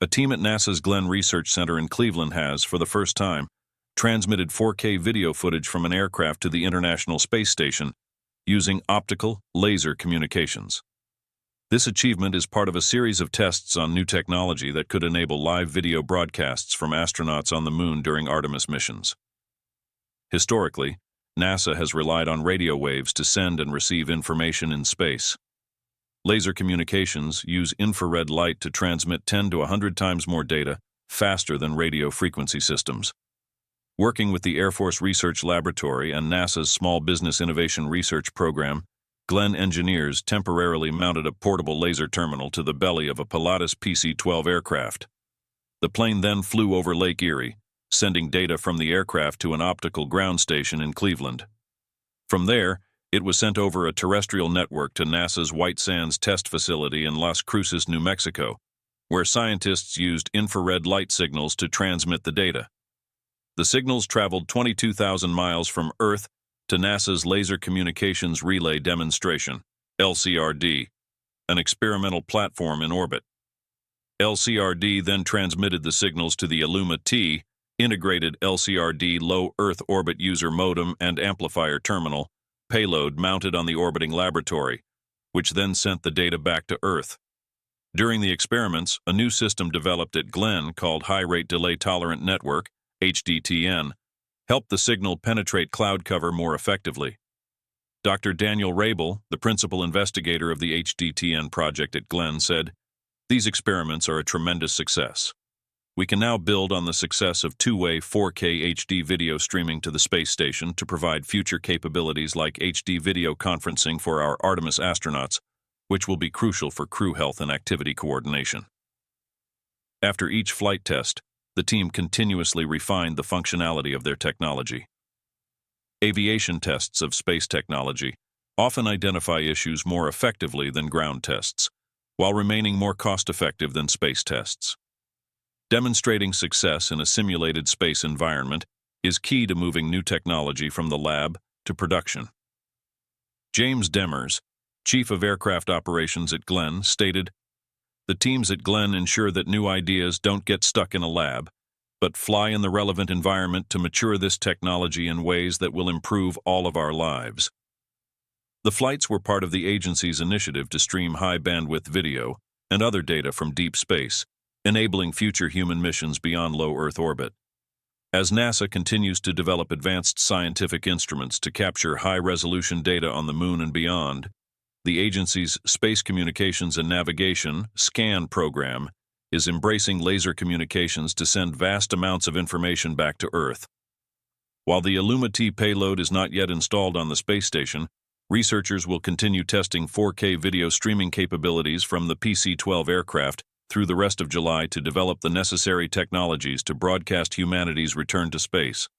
A team at NASA's Glenn Research Center in Cleveland has, for the first time, transmitted 4K video footage from an aircraft to the International Space Station using optical laser communications. This achievement is part of a series of tests on new technology that could enable live video broadcasts from astronauts on the Moon during Artemis missions. Historically, NASA has relied on radio waves to send and receive information in space. Laser communications use infrared light to transmit 10 to 100 times more data, faster than radio frequency systems. Working with the Air Force Research Laboratory and NASA's Small Business Innovation Research Program, Glenn engineers temporarily mounted a portable laser terminal to the belly of a Pilatus PC-12 aircraft. The plane then flew over Lake Erie, sending data from the aircraft to an optical ground station in Cleveland. From there, it was sent over a terrestrial network to NASA's White Sands Test Facility in Las Cruces, New Mexico, where scientists used infrared light signals to transmit the data. The signals traveled 22,000 miles from Earth to NASA's Laser Communications Relay Demonstration, LCRD, an experimental platform in orbit. LCRD then transmitted the signals to the Illuma-T, integrated LCRD low Earth orbit user modem and amplifier terminal, payload mounted on the orbiting laboratory, which then sent the data back to Earth. During the experiments, a new system developed at Glenn called High Rate Delay Tolerant Network, HDTN, helped the signal penetrate cloud cover more effectively. Dr. Daniel Rabel, the principal investigator of the HDTN project at Glenn, said, "These experiments are a tremendous success. We can now build on the success of two-way 4K HD video streaming to the space station to provide future capabilities like HD video conferencing for our Artemis astronauts, which will be crucial for crew health and activity coordination." After each flight test, the team continuously refined the functionality of their technology. Aviation tests of space technology often identify issues more effectively than ground tests, while remaining more cost-effective than space tests. Demonstrating success in a simulated space environment is key to moving new technology from the lab to production. James Demers, Chief of Aircraft Operations at Glenn, stated, "The teams at Glenn ensure that new ideas don't get stuck in a lab, but fly in the relevant environment to mature this technology in ways that will improve all of our lives." The flights were part of the agency's initiative to stream high-bandwidth video and other data from deep space, enabling future human missions beyond low Earth orbit. As NASA continues to develop advanced scientific instruments to capture high-resolution data on the Moon and beyond, the agency's Space Communications and Navigation (SCAN) program is embracing laser communications to send vast amounts of information back to Earth. While the Illuma-T payload is not yet installed on the space station, researchers will continue testing 4K video streaming capabilities from the PC-12 aircraft through the rest of July to develop the necessary technologies to broadcast humanity's return to space.